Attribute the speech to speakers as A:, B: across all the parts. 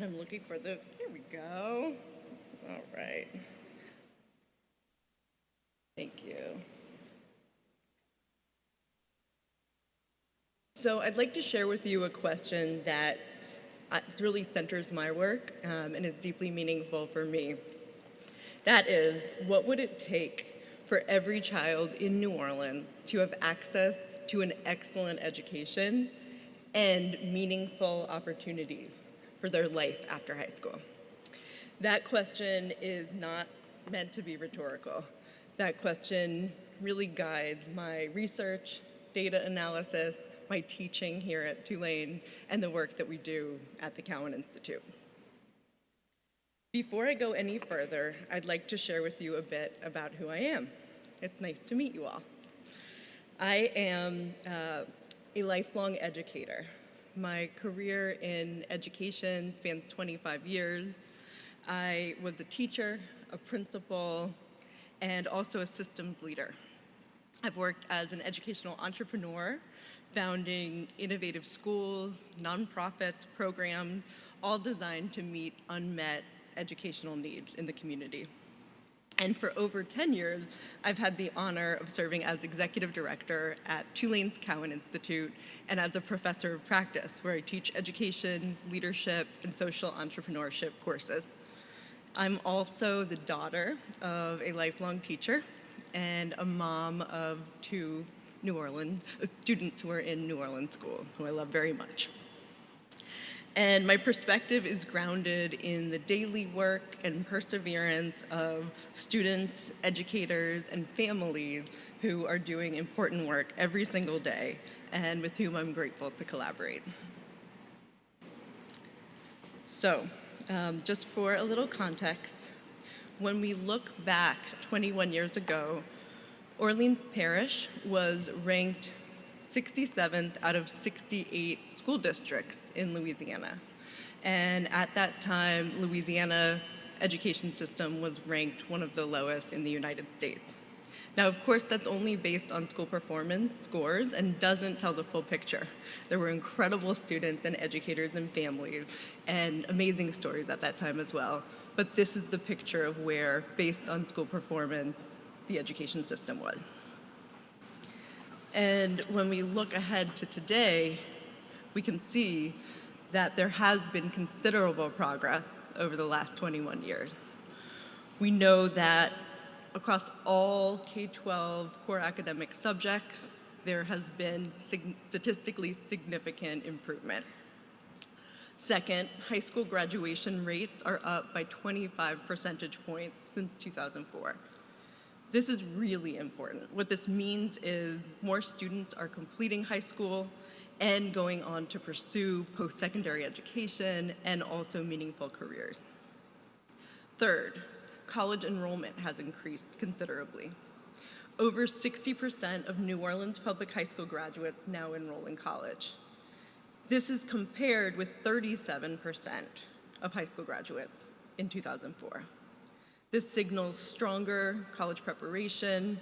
A: And I'm looking for here we go. All right. Thank you. So I'd like to share with you a question that really centers my work and is deeply meaningful for me. That is, what would it take for every child in New Orleans to have access to an excellent education and meaningful opportunities for their life after high school? That question is not meant to be rhetorical. That question really guides my research, data analysis, my teaching here at Tulane, and the work that we do at the Cowan Institute. Before I go any further, I'd like to share with you a bit about who I am. It's nice to meet you all. I am a lifelong educator. My career in education spans 25 years. I was a teacher, a principal, and also a systems leader. I've worked as an educational entrepreneur, founding innovative schools, nonprofits, programs, all designed to meet unmet educational needs in the community. And for over 10 years, I've had the honor of serving as executive director at Tulane's Cowan Institute and as a professor of practice, where I teach education, leadership, and social entrepreneurship courses. I'm also the daughter of a lifelong teacher and a mom of two students who are in New Orleans school, who I love very much. And my perspective is grounded in the daily work and perseverance of students, educators, and families who are doing important work every single day and with whom I'm grateful to collaborate. So, just for a little context, when we look back 21 years ago, Orleans Parish was ranked 67th out of 68 school districts in Louisiana. And at that time, Louisiana education system was ranked one of the lowest in the United States. Now, of course, that's only based on school performance scores and doesn't tell the full picture. There were incredible students and educators and families and amazing stories at that time as well. But this is the picture of where, based on school performance, the education system was. And when we look ahead to today, we can see that there has been considerable progress over the last 21 years. We know that across all K-12 core academic subjects, there has been statistically significant improvement. Second, high school graduation rates are up by 25 percentage points since 2004. This is really important. What this means is more students are completing high school and going on to pursue post-secondary education and also meaningful careers. Third, college enrollment has increased considerably. Over 60% of New Orleans public high school graduates now enroll in college. This is compared with 37% of high school graduates in 2004. This signals stronger college preparation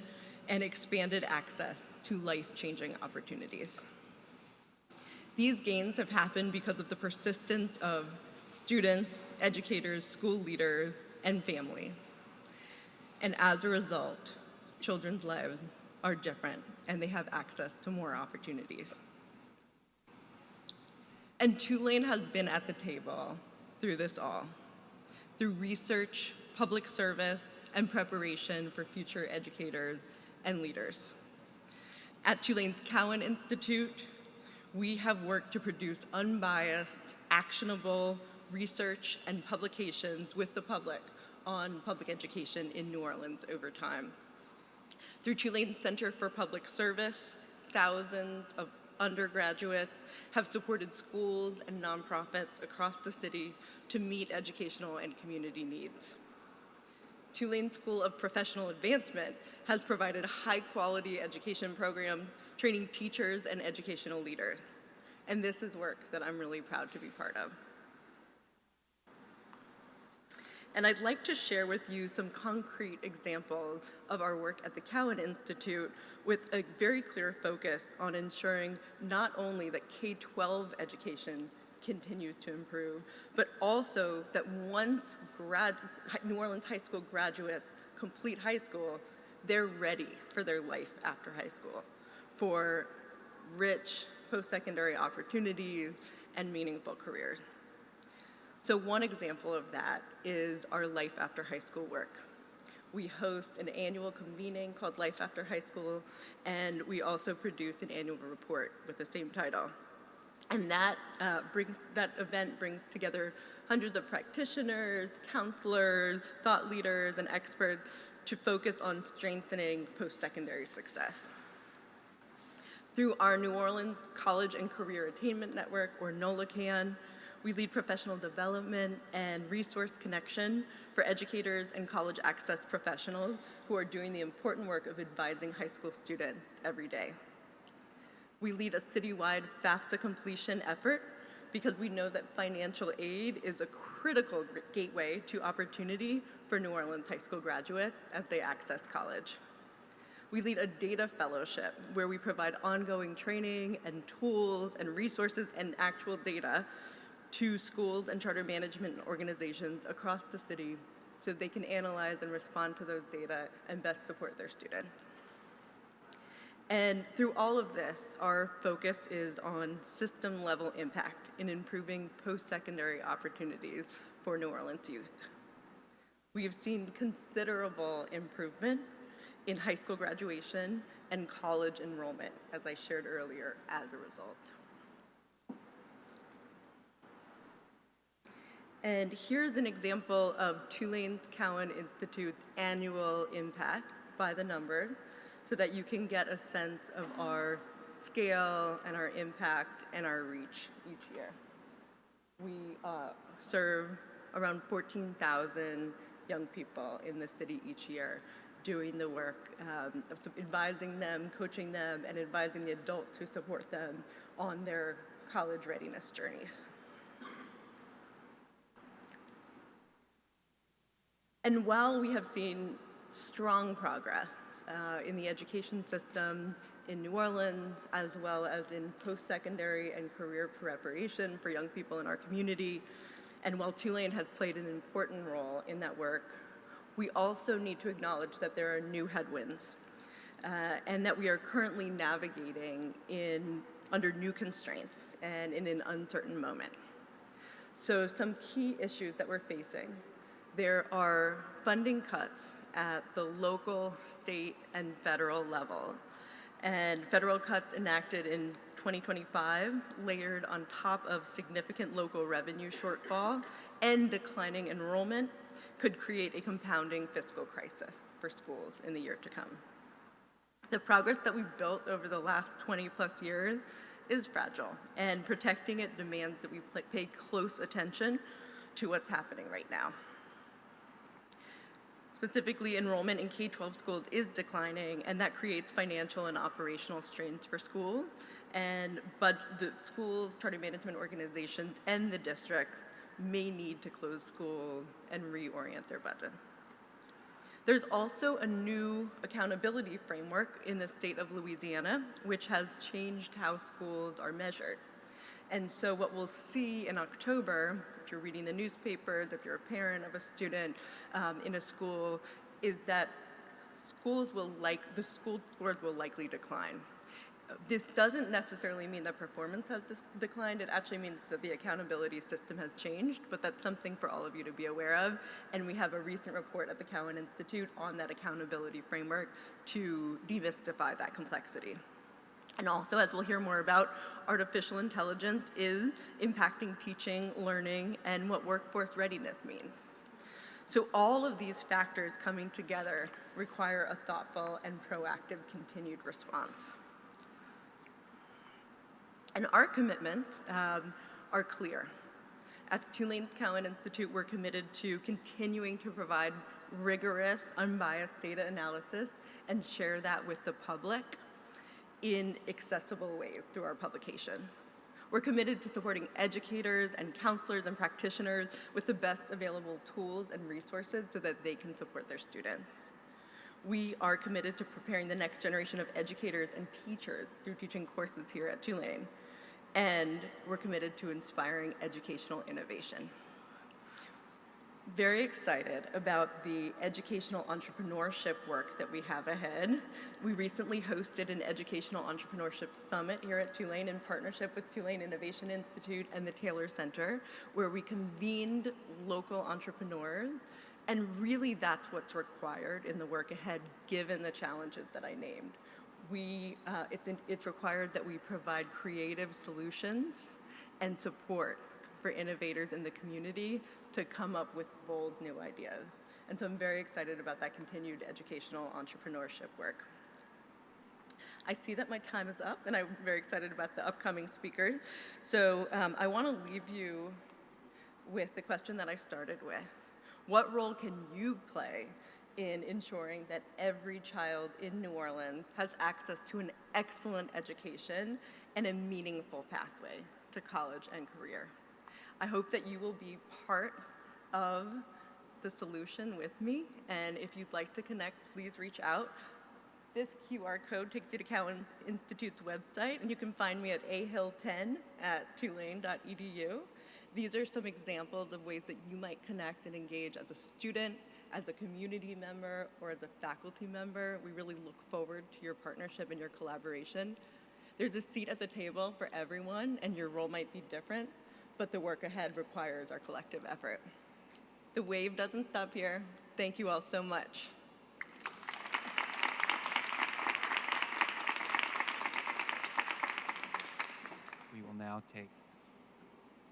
A: and expanded access to life-changing opportunities. These gains have happened because of the persistence of students, educators, school leaders, and family. And as a result, children's lives are different and they have access to more opportunities. And Tulane has been at the table through this all, through research, public service, and preparation for future educators and leaders. At Tulane's Cowan Institute, we have worked to produce unbiased, actionable research and publications with the public on public education in New Orleans over time. Through Tulane Center for Public Service, thousands of undergraduates have supported schools and nonprofits across the city to meet educational and community needs. Tulane School of Professional Advancement has provided high-quality education programs, training teachers and educational leaders. And this is work that I'm really proud to be part of. And I'd like to share with you some concrete examples of our work at the Cowan Institute with a very clear focus on ensuring not only that K-12 education continues to improve, but also that once New Orleans high school graduates complete high school, they're ready for their life after high school, for rich post-secondary opportunities and meaningful careers. So one example of that is our Life After High School work. We host an annual convening called Life After High School, and we also produce an annual report with the same title. And that event brings together hundreds of practitioners, counselors, thought leaders, and experts to focus on strengthening post-secondary success. Through our New Orleans College and Career Attainment Network, or NOLACAN, we lead professional development and resource connection for educators and college access professionals who are doing the important work of advising high school students every day. We lead a citywide FAFSA completion effort because we know that financial aid is a critical gateway to opportunity for New Orleans high school graduates as they access college. We lead a data fellowship where we provide ongoing training and tools and resources and actual data to schools and charter management organizations across the city so they can analyze and respond to those data and best support their students. And through all of this, our focus is on system-level impact in improving post-secondary opportunities for New Orleans youth. We have seen considerable improvement in high school graduation and college enrollment, as I shared earlier, as a result. And here's an example of Tulane Cowan Institute's annual impact by the numbers so that you can get a sense of our scale and our impact and our reach each year. We serve around 14,000 young people in the city each year doing the work of advising them, coaching them, and advising the adults who support them on their college readiness journeys. And while we have seen strong progress in the education system in New Orleans, as well as in post-secondary and career preparation for young people in our community, and while Tulane has played an important role in that work, we also need to acknowledge that there are new headwinds and that we are currently navigating under new constraints and in an uncertain moment. So some key issues that we're facing: there are funding cuts at the local, state, and federal level. And federal cuts enacted in 2025, layered on top of significant local revenue shortfall and declining enrollment, could create a compounding fiscal crisis for schools in the year to come. The progress that we've built over the last 20 plus years is fragile, and protecting it demands that we pay close attention to what's happening right now. Specifically, enrollment in K-12 schools is declining, and that creates financial and operational strains for schools. But the schools, charter management organizations, and the district may need to close schools and reorient their budget. There's also a new accountability framework in the state of Louisiana, which has changed how schools are measured. And so what we'll see in October, if you're reading the newspapers, if you're a parent of a student in a school, is that the school scores will likely decline. This doesn't necessarily mean that performance has declined. It actually means that the accountability system has changed, but that's something for all of you to be aware of. And we have a recent report at the Cowan Institute on that accountability framework to demystify that complexity. And also, as we'll hear more about, artificial intelligence is impacting teaching, learning, and what workforce readiness means. So all of these factors coming together require a thoughtful and proactive continued response. And our commitments are clear. At the Tulane Cowan Institute, we're committed to continuing to provide rigorous, unbiased data analysis and share that with the public in accessible ways through our publication. We're committed to supporting educators and counselors and practitioners with the best available tools and resources so that they can support their students. We are committed to preparing the next generation of educators and teachers through teaching courses here at Tulane. and we're committed to inspiring educational innovation. Very excited about the educational entrepreneurship work that we have ahead. We recently hosted an educational entrepreneurship summit here at Tulane in partnership with Tulane Innovation Institute and the Taylor Center, where we convened local entrepreneurs. And really that's what's required in the work ahead, given the challenges that I named. It's required that we provide creative solutions and support for innovators in the community to come up with bold new ideas. And so I'm very excited about that continued educational entrepreneurship work. I see that my time is up, and I'm very excited about the upcoming speakers. So I want to leave you with the question that I started with. What role can you play in ensuring that every child in New Orleans has access to an excellent education and a meaningful pathway to college and career? I hope that you will be part of the solution with me, and if you'd like to connect, please reach out. This QR code takes you to Cowan Institute's website, and you can find me at ahill10@tulane.edu. These are some examples of ways that you might connect and engage as a student, as a community member, or as a faculty member. We really look forward to your partnership and your collaboration. There's a seat at the table for everyone, and your role might be different, but the work ahead requires our collective effort. The wave doesn't stop here. Thank you all so much.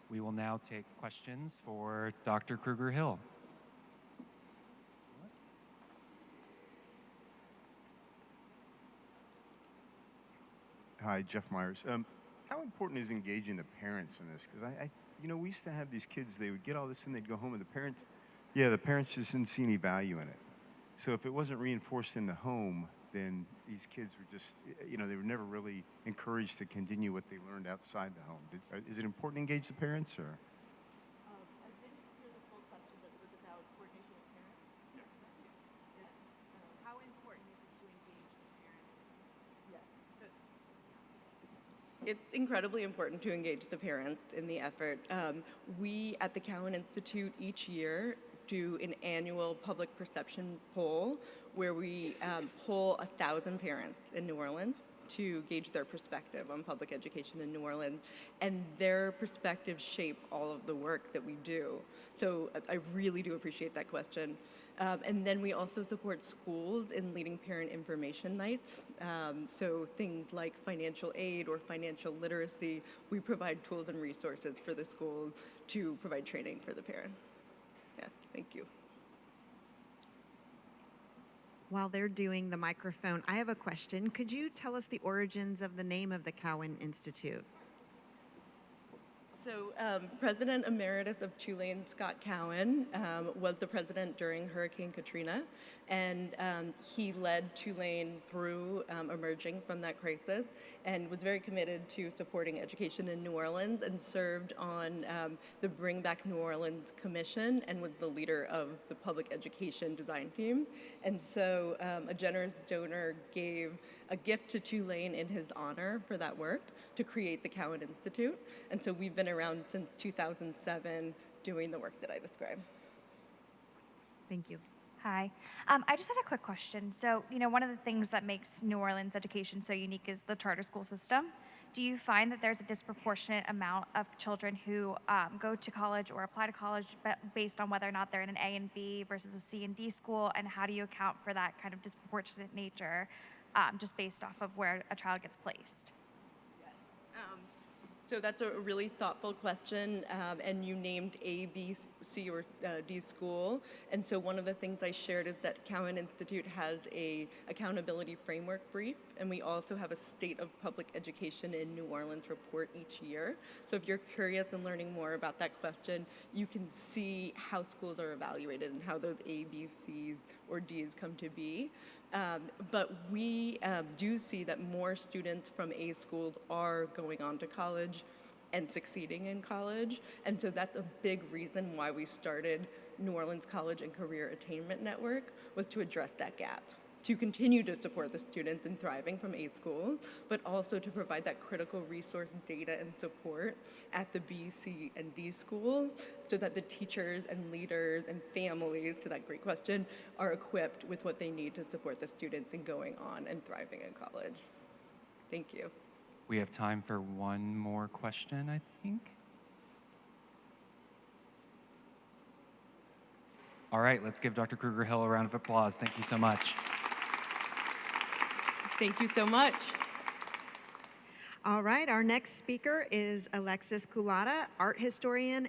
B: We will now take questions for Dr. Kruger Hill.
C: Hi, Jeff Myers. How important is engaging the parents in this? Because we used to have these kids, they would get all this and they'd go home and the parents just didn't see any value in it. So if it wasn't reinforced in the home, then these kids were just, they were never really encouraged to continue what they learned outside the home. Is it important to engage the parents, or?
A: I didn't hear the full question, but it was about coordination with parents.
D: How important is it to engage the parents?
A: Yes. It's incredibly important to engage the parents in the effort. We at the Cowan Institute each year do an annual public perception poll where we poll 1,000 parents in New Orleans to gauge their perspective on public education in New Orleans, and their perspectives shape all of the work that we do. So I really do appreciate that question. And then we also support schools in leading parent information nights. So things like financial aid or financial literacy, we provide tools and resources for the schools to provide training for the parents. Yeah, thank you.
D: While they're doing the microphone, I have a question. Could you tell us the origins of the name of the Cowan Institute?
A: So President Emeritus of Tulane, Scott Cowan, was the president during Hurricane Katrina, and he led Tulane through emerging from that crisis and was very committed to supporting education in New Orleans and served on the Bring Back New Orleans Commission and was the leader of the public education design team. And so a generous donor gave a gift to Tulane in his honor for that work to create the Cowan Institute. And so we've been around since 2007 doing the work that I described.
D: Thank you.
E: Hi. I just had a quick question. So, one of the things that makes New Orleans education so unique is the charter school system. Do you find that there's a disproportionate amount of children who go to college or apply to college based on whether or not they're in an A and B versus a C and D school? And how do you account for that kind of disproportionate nature just based off of where a child gets placed?
A: So that's a really thoughtful question, and you named A, B, C, or D school. And so one of the things I shared is that Cowan Institute has a accountability framework brief, and we also have a State of Public Education in New Orleans report each year. So if you're curious and learning more about that question, you can see how schools are evaluated and how those A, B, C's, or D's come to be. But we do see that more students from A schools are going on to college and succeeding in college. And so that's a big reason why we started New Orleans College and Career Attainment Network, was to address that gap, to continue to support the students in thriving from A school, but also to provide that critical resource data and support at the B, C, and D school so that the teachers and leaders and families, to that great question, are equipped with what they need to support the students in going on and thriving in college. Thank you.
B: We have time for one more question, I think. All right, let's give Dr. Kruger Hill a round of applause. Thank you so much.
A: Thank you so much.
D: All right, our next speaker is Alexis Kulata, art historian